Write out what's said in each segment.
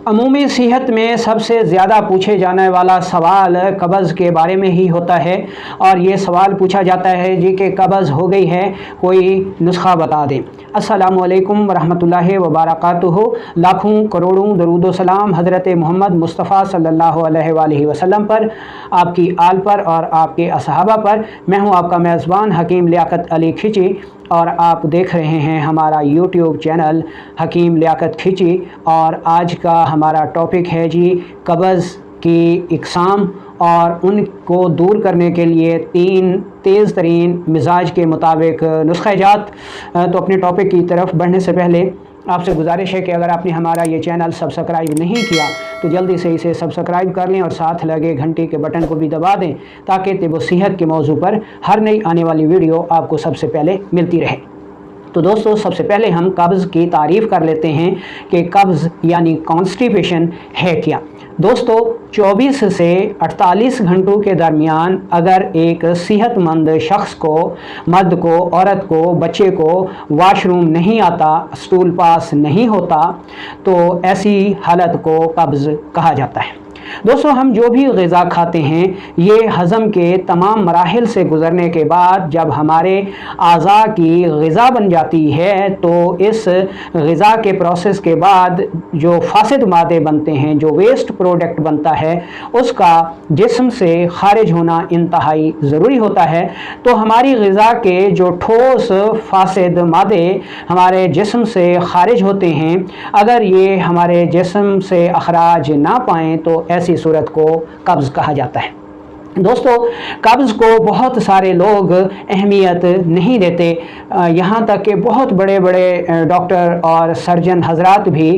अमूमी सेहत में सबसे ज़्यादा पूछे जाने वाला सवाल कब्ज़ के बारे में ही होता है और ये सवाल पूछा जाता है जी कि कब्ज़ हो गई है, कोई नुस्खा बता दें। अस्सलामुअलैकुम वरहमतुल्लाहि वबरकातुहू। लाखों करोड़ों दरूद व सलाम हज़रत मोहम्मद मुस्तफ़ा सल्लल्लाहु अलैहि वसल्लम पर, आपकी आल पर और आपके असहाबा पर। मैं हूँ आपका मेज़बान हकीम लियाकत अली खिची और आप देख रहे हैं हमारा यूट्यूब चैनल हकीम लियाकत खिची। और आज का हमारा टॉपिक है जी कब्ज़ की इक़साम और उनको दूर करने के लिए 3 तेज़ तरीन मिजाज के मुताबिक नुस्ख़ाजात। तो अपने टॉपिक की तरफ बढ़ने से पहले आपसे गुजारिश है कि अगर आपने हमारा ये चैनल सब्सक्राइब नहीं किया तो जल्दी से इसे सब्सक्राइब कर लें और साथ लगे घंटी के बटन को भी दबा दें ताकि तिब सेहत के मौजू पर हर नई आने वाली वीडियो आपको सबसे पहले मिलती रहे। तो दोस्तों, सबसे पहले हम कब्ज़ की तारीफ़ कर लेते हैं कि कब्ज़ यानी कॉन्स्टिपेशन है क्या। दोस्तों, 24 से 48 घंटों के दरमियान अगर एक सेहतमंद शख्स को, मर्द को, औरत को, बच्चे को वॉशरूम नहीं आता, स्टूल पास नहीं होता, तो ऐसी हालत को कब्ज़ कहा जाता है। दोस्तों, हम जो भी ग़िज़ा खाते हैं ये हज़म के तमाम मराहिल से गुज़रने के बाद जब हमारे आज़ा की ग़िज़ा बन जाती है तो इस ग़िज़ा के प्रोसेस के बाद जो फासिद मादे बनते हैं, जो वेस्ट प्रोडक्ट बनता है, उसका जिस्म से ख़ारिज होना इंतहाई ज़रूरी होता है। तो हमारी ग़िज़ा के जो ठोस फासिद मादे हमारे जिस्म से ख़ारिज होते हैं, अगर ये हमारे जिस्म से अखराज ना पाएँ तो ऐसी सूरत को कब्ज़ कहा जाता है। दोस्तों, कब्ज़ को बहुत सारे लोग अहमियत नहीं देते, यहाँ तक कि बहुत बड़े बड़े डॉक्टर और सर्जन हजरात भी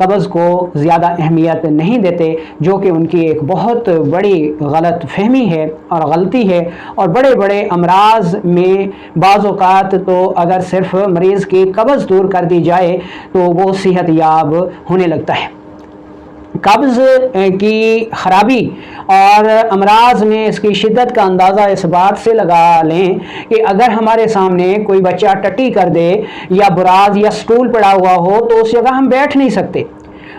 कब्ज़ को ज़्यादा अहमियत नहीं देते, जो कि उनकी एक बहुत बड़ी गलत फहमी है और गलती है। और बड़े बड़े अमराज में बाज़ औक़ात तो अगर सिर्फ़ मरीज़ की कब्ज़ दूर कर दी जाए तो वो सेहत याब होने लगता है। कब्ज़ की ख़राबी और अमराज में इसकी शिद्दत का अंदाज़ा इस बात से लगा लें कि अगर हमारे सामने कोई बच्चा टट्टी कर दे या बुराज या स्टूल पड़ा हुआ हो तो उस जगह हम बैठ नहीं सकते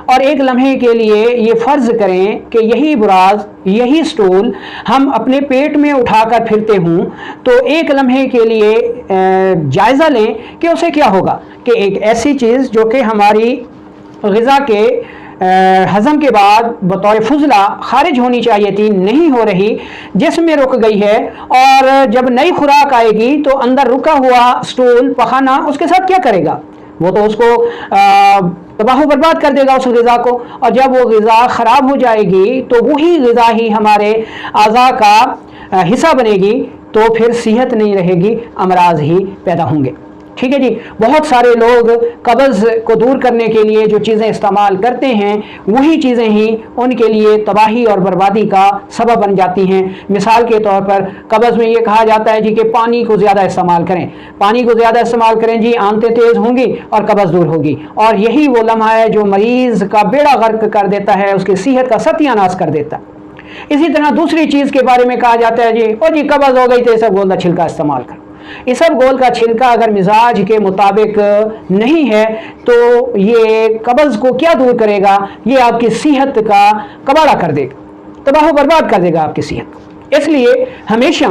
और एक लम्हे के लिए ये फ़र्ज़ करें कि यही बुराज, यही स्टूल हम अपने पेट में उठाकर फिरते हों तो एक लम्हे के लिए जायज़ा लें कि उसे क्या होगा कि एक ऐसी चीज़ जो कि हमारी ग़िज़ा के हज़म के बाद बतौर फुजला खारिज होनी चाहिए थी, नहीं हो रही, जिस्म में रुक गई है। और जब नई खुराक आएगी तो अंदर रुका हुआ स्टूल, पखाना उसके साथ क्या करेगा? वो तो उसको तबाह बर्बाद कर देगा उस ग़िज़ा को। और जब वो ग़िज़ा ख़राब हो जाएगी तो वही ग़िज़ा ही हमारे आज़ा का हिस्सा बनेगी, तो फिर सेहत नहीं रहेगी, अमराज ही पैदा होंगे। ठीक है जी। बहुत सारे लोग कब्ज़ को दूर करने के लिए जो चीज़ें इस्तेमाल करते हैं वही चीज़ें ही उनके लिए तबाही और बर्बादी का सबब बन जाती हैं। मिसाल के तौर पर कब्ज़ में ये कहा जाता है जी कि पानी को ज़्यादा इस्तेमाल करें, पानी को ज़्यादा इस्तेमाल करें जी, आंतें तेज़ होंगी और कब्ज़ दूर होगी। और यही वो लम्हा है जो मरीज़ का बेड़ा गर्क कर देता है, उसकी सेहत का सत्यानाश कर देता है। इसी तरह दूसरी चीज़ के बारे में कहा जाता है जी, और जी कब्ज़ हो गई तो सब गोल का छिलका इस्तेमाल करो। इसब गोल का छिलका अगर मिजाज के मुताबिक नहीं है तो ये कब्ज़ को क्या दूर करेगा? ये आपकी सेहत का कबाड़ा कर देगा, तबाह बर्बाद कर देगा आपकी सेहत को। इसलिए हमेशा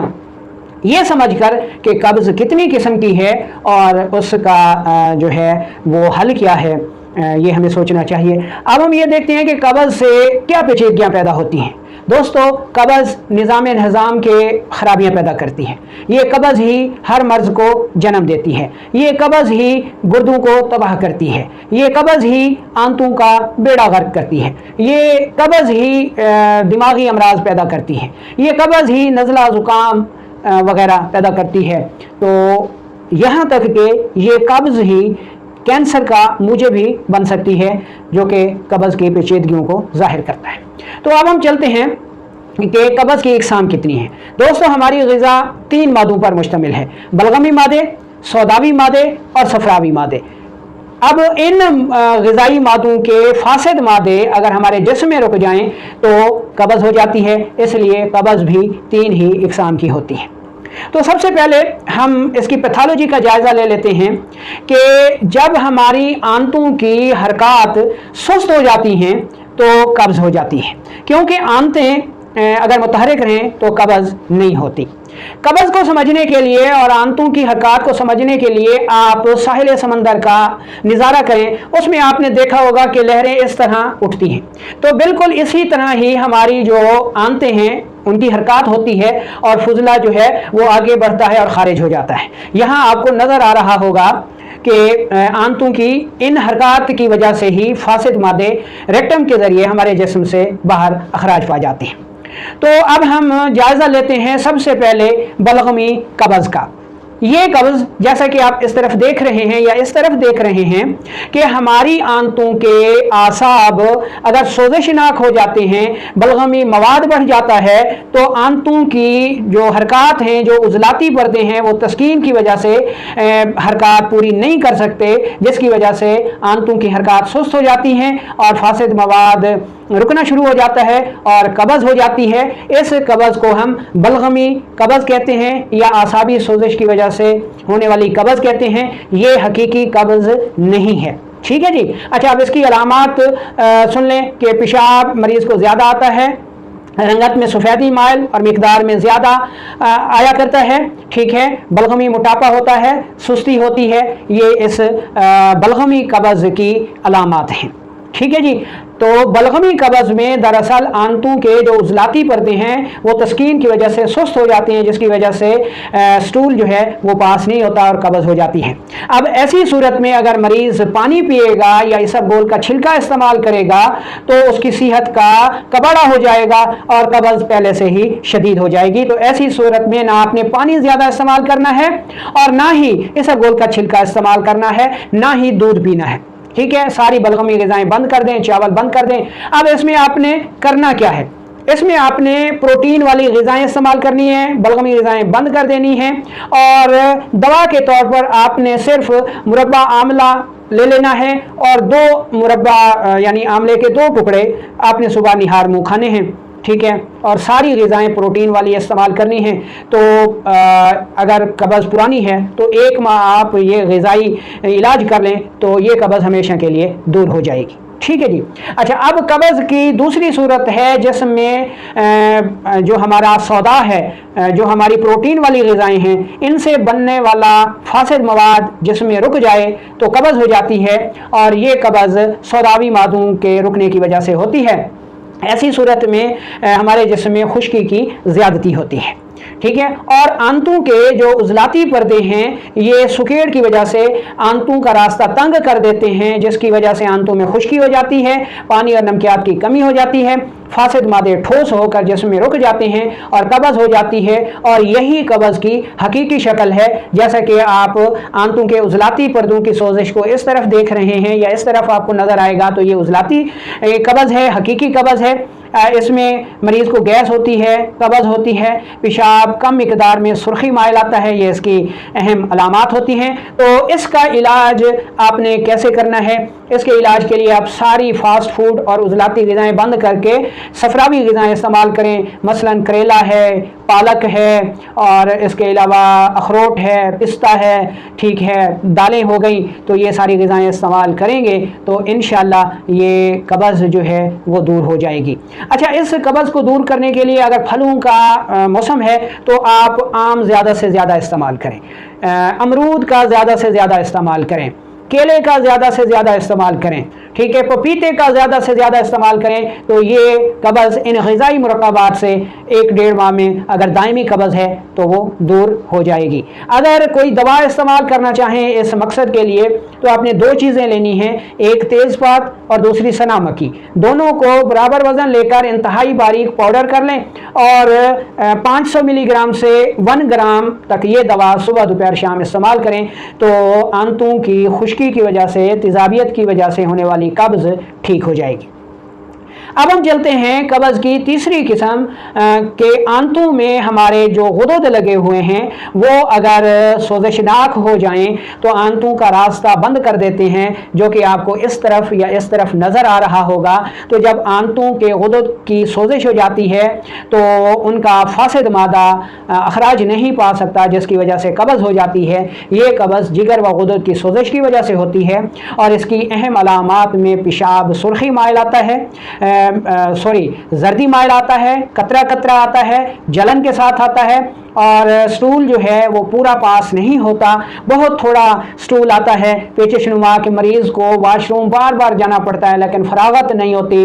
ये समझकर कि कब्ज़ कितनी किस्म की है और उसका जो है वो हल क्या है, ये हमें सोचना चाहिए। अब हम ये देखते हैं कि कब्ज़ से क्या पेचीदगियाँ पैदा होती हैं। दोस्तों, कब्ज़ निज़ाम के ख़राबियाँ पैदा करती है। ये कब्ज़ ही हर मर्ज़ को जन्म देती है। ये कब्ज़ ही गुर्दों को तबाह करती है। ये कब्ज़ ही आंतों का बेड़ा गर्क करती है। ये कब्ज़ ही दिमागी अमराज पैदा करती है। ये कब्ज़ ही नज़ला ज़ुकाम वगैरह पैदा करती है। तो यहाँ तक कि ये कब्ज़ ही कैंसर का मूजब भी बन सकती है, जो कि कब्ज़ की पेचीदगियों को ज़ाहिर करता है। तो अब हम चलते हैं कि कब्ज़ की इक़साम कितनी है। दोस्तों, हमारी ग़िज़ा 3 मादों पर मुश्तमिल है: बलगमी मादे, सौदावी मादे और सफ़रावी मादे। अब इन ग़िज़ाई मादों के फासिद मादे अगर हमारे जिस्म में रुक जाएं तो कब्ज़ हो जाती है। इसलिए कब्ज़ भी 3 ही इक़साम की होती है। तो सबसे पहले हम इसकी पैथोलॉजी का जायज़ा ले लेते हैं कि जब हमारी आंतों की हरकत सुस्त हो जाती हैं, तो कब्ज़ हो जाती है, क्योंकि आंतें अगर मुतहरिक रहें तो कब्ज़ नहीं होती। कब्ज़ को समझने के लिए और आंतों की हरकत को समझने के लिए आप साहिल समंदर का नज़ारा करें, उसमें आपने देखा होगा कि लहरें इस तरह उठती हैं। तो बिल्कुल इसी तरह ही हमारी जो आंतें हैं उनकी हरकत होती है और फुजला जो है वो आगे बढ़ता है और खारिज हो जाता है। यहाँ आपको नज़र आ रहा होगा कि आंतों की इन हरकत की वजह से ही फासिद मादे रेक्टम के ज़रिए हमारे जिस्म से बाहर अखराज पा जाते हैं। तो अब हम जायज़ा लेते हैं सबसे पहले बलगमी कब्ज़ का। ये कब्ज़ जैसा कि आप इस तरफ देख रहे हैं या इस तरफ देख रहे हैं कि हमारी आंतों के आसाब अगर सोज़शनाक हो जाते हैं, बलगमी मवाद बढ़ जाता है, तो आंतों की जो हरकत हैं, जो उजलाती पर्दे हैं, वो तस्कीन की वजह से हरकत पूरी नहीं कर सकते, जिसकी वजह से आंतों की हरकत सुस्त हो जाती हैं और फासिद मवाद रुकना शुरू हो जाता है और कब्ज़ हो जाती है। इस कब्ज़ को हम बलगमी कब्ज़ कहते हैं या आसाबी सोजिश की वजह से होने वाली कब्ज़ कहते हैं। ये हकीकी कब्ज़ नहीं है। ठीक है जी। अच्छा, अब इसकी अलामात सुन लें कि पेशाब मरीज़ को ज़्यादा आता है, रंगत में सफ़ेदी माइल और मिकदार में ज़्यादा आया करता है। ठीक है, बलगमी मोटापा होता है, सुस्ती होती है, ये इस बलगमी कब्ज़ की अलामात हैं। ठीक है जी। तो बलगमी कब्ज़ में दरअसल आंतों के जो उजलाती पर्दे हैं वो तस्कीन की वजह से सुस्त हो जाते हैं, जिसकी वजह से स्टूल जो है वो पास नहीं होता और कब्ज़ हो जाती है। अब ऐसी सूरत में अगर मरीज़ पानी पिएगा या इसबगोल का छिलका इस्तेमाल करेगा तो उसकी सेहत का कबाड़ा हो जाएगा और कब्ज़ पहले से ही शदीद हो जाएगी। तो ऐसी सूरत में ना आपने पानी ज़्यादा इस्तेमाल करना है और ना ही इसबगोल का छिलका इस्तेमाल करना है, ना ही दूध पीना है। ठीक है, सारी बलगमी ग़िज़ाएं बंद कर दें, चावल बंद कर दें। अब इसमें आपने करना क्या है, इसमें आपने प्रोटीन वाली ग़िज़ाएं इस्तेमाल करनी है, बलगमी ग़िज़ाएं बंद कर देनी है और दवा के तौर पर आपने सिर्फ मुरब्बा आमला ले लेना है और 2 मुरब्बा यानी आमले के 2 टुकड़े आपने सुबह निहार मुँह खाने हैं। ठीक है, और सारी ग़िज़ाएं प्रोटीन वाली इस्तेमाल करनी है। तो अगर कब्ज़ पुरानी है तो 1 माह आप ये ग़िज़ाई इलाज कर लें तो ये कब्ज़ हमेशा के लिए दूर हो जाएगी। ठीक है जी। अच्छा, अब कब्ज़ की दूसरी सूरत है जिसमें जो हमारा सौदा है, जो हमारी प्रोटीन वाली ग़िज़ाएं हैं, इनसे बनने वाला फासिद मवाद जिसमें रुक जाए तो कब्ज़ हो जाती है और ये कब्ज़ सौदावी मादों के रुकने की वजह से होती है। ऐसी सूरत में हमारे जिस्म में खुश्की की ज़्यादती होती है। ठीक है, और आंतों के जो उजलाती पर्दे हैं ये सुकेड़ की वजह से आंतों का रास्ता तंग कर देते हैं, जिसकी वजह से आंतों में खुश्की हो जाती है, पानी और नमकियात की कमी हो जाती है, फासिद मादे ठोस होकर जिस्म में रुक जाते हैं और कब्ज़ हो जाती है। और यही कब्ज़ की हकीकी शक्ल है। जैसा कि आप आंतों के उजलाती पर्दों की सोजिश को इस तरफ देख रहे हैं या इस तरफ आपको नज़र आएगा, तो ये उजलाती कब्ज़ है, हकीकी कब्ज़ है। इसमें मरीज़ को गैस होती है, कब्ज़ होती है, पेशाब कम मिकदार में सुर्खी माइल आता है, ये इसकी अहम अलामात होती हैं। तो इसका इलाज आपने कैसे करना है, इसके इलाज के लिए आप सारी फास्ट फूड और उजलाती ग़िज़ाएं बंद करके सफरावी ग़िज़ाएं इस्तेमाल करें। मसलन करेला है, पालक है और इसके अलावा अखरोट है, पिस्ता है, ठीक है, दालें हो गई। तो ये सारी ग़िज़ाएं इस्तेमाल करेंगे तो इंशाअल्लाह ये कब्ज़ जो है वो दूर हो जाएगी। अच्छा, इस कब्ज़ को दूर करने के लिए अगर फलों का मौसम है तो आप आम ज़्यादा से ज़्यादा इस्तेमाल करें, अमरूद का ज़्यादा से ज़्यादा इस्तेमाल करें, केले का ज़्यादा से ज़्यादा इस्तेमाल करें। ठीक है, पपीते का ज़्यादा से ज़्यादा इस्तेमाल करें। तो ये कब्ज़ इन ग़िज़ाई मुरक्कबात से 1-1.5 माह में अगर दायमी कब्ज़ है तो वो दूर हो जाएगी। अगर कोई दवा इस्तेमाल करना चाहें इस मकसद के लिए तो आपने 2 चीज़ें लेनी हैं, एक तेज़पात और दूसरी सना मक्खी। दोनों को बराबर वज़न लेकर इंतहाई बारीक पाउडर कर लें और 500 मिलीग्राम से 1 ग्राम तक ये दवा सुबह दोपहर शाम इस्तेमाल करें तो आंतों की खुश्की की वजह से, तेज़ाबियत की वजह से होने वाली कब्ज़ ठीक हो जाएगी। अब हम चलते हैं कब्ज़ की तीसरी किस्म के आंतों में हमारे जो गुदद लगे हुए हैं वो अगर सोज़शनाक हो जाएं तो आंतों का रास्ता बंद कर देते हैं, जो कि आपको इस तरफ या इस तरफ नज़र आ रहा होगा। तो जब आंतों के गुदद की सोजिश हो जाती है तो उनका फासिद मादा अखराज नहीं पा सकता, जिसकी वजह से कब्ज़ हो जाती है। ये कब्ज़ जिगर व गुदद की सोजिश की वजह से होती है और इसकी अहम अलामात में पेशाब सुर्खी माइल आता है, जर्दी माइल आता है, कतरा कतरा आता है, जलन के साथ आता है और स्टूल जो है वो पूरा पास नहीं होता, बहुत थोड़ा स्टूल आता है। पेचिशनुमा के मरीज़ को वाशरूम बार बार जाना पड़ता है लेकिन फरागत नहीं होती,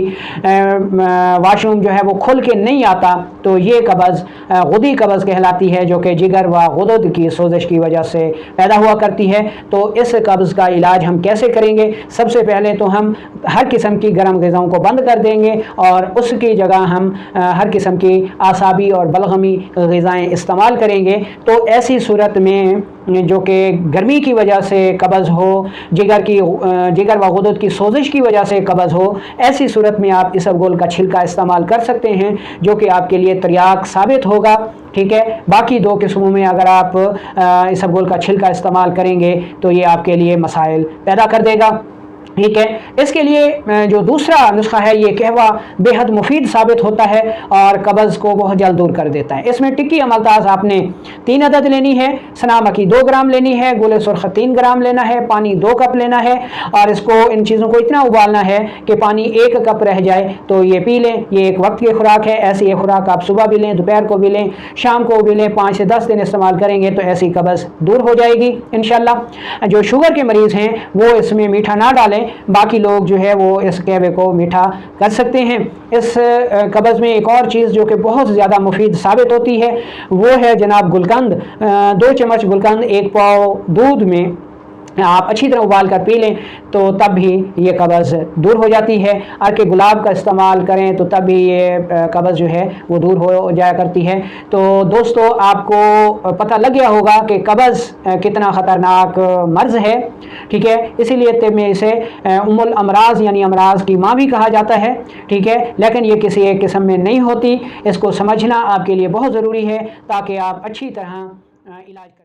वाशरूम जो है वो खुल के नहीं आता, तो ये कब्ज़ गुदी कब्ज़ कहलाती है जो कि जिगर व गुदद की सोजिश की वजह से पैदा हुआ करती है। तो इस कब्ज़ का इलाज हम कैसे करेंगे? सबसे पहले तो हम हर किस्म की गर्म ग़िज़ाओं को बंद कर देंगे और उसकी जगह हम हर किस्म की आसाबी और बलगमी ग़िज़ाएँ इस्तेमाल करेंगे। तो ऐसी सूरत में जो कि गर्मी की वजह से कब्ज़ हो, जिगर व गुदद की सोजिश की वजह से कब्ज़ हो, ऐसी सूरत में आप इसबगोल का छिलका इस्तेमाल कर सकते हैं जो कि आपके लिए त्रियाक साबित होगा। ठीक है, बाकी दो किस्मों में अगर आप इसबगोल का छिलका इस्तेमाल करेंगे तो ये आपके लिए मसाइल पैदा कर देगा। ठीक है, इसके लिए जो दूसरा नुस्खा है ये कहवा बेहद मुफीद साबित होता है और कब्ज़ को बहुत जल्द दूर कर देता है। इसमें टिक्की अमलताज़ आपने 3 अदद लेनी है, सना मक्खी 2 ग्राम लेनी है, गुल सुर्ख 3 ग्राम लेना है, पानी 2 कप लेना है और इसको इन चीज़ों को इतना उबालना है कि पानी 1 कप रह जाए तो ये पी लें। ये एक वक्त की खुराक है। ऐसी ये खुराक आप सुबह भी लें, दोपहर को भी लें, शाम को भी लें, 5 से 10 दिन इस्तेमाल करेंगे तो ऐसी कब्ज़ दूर हो जाएगी इंशाल्लाह। जो शुगर के मरीज़ हैं वो इसमें मीठा ना डालें, बाकी लोग जो है वो इस कहवे को मीठा कर सकते हैं। इस कब्ज़ में एक और चीज़ जो कि बहुत ज़्यादा मुफीद साबित होती है वो है जनाब गुलकंद। 2 चम्मच गुलकंद 1 पाव दूध में आप अच्छी तरह उबाल कर पी लें तो तब भी ये कब्ज़ दूर हो जाती है। अर्क गुलाब का इस्तेमाल करें तो तब भी ये कब्ज़ जो है वो दूर हो जाया करती है। तो दोस्तों, आपको पता लग गया होगा कि कब्ज़ कितना ख़तरनाक मर्ज़ है। ठीक है, इसीलिए तिब में इसे उम्मुल अमराज़ यानी अमराज़ की माँ भी कहा जाता है। ठीक है, लेकिन ये किसी एक किस्म में नहीं होती। इसको समझना आपके लिए बहुत ज़रूरी है ताकि आप अच्छी तरह इलाज कर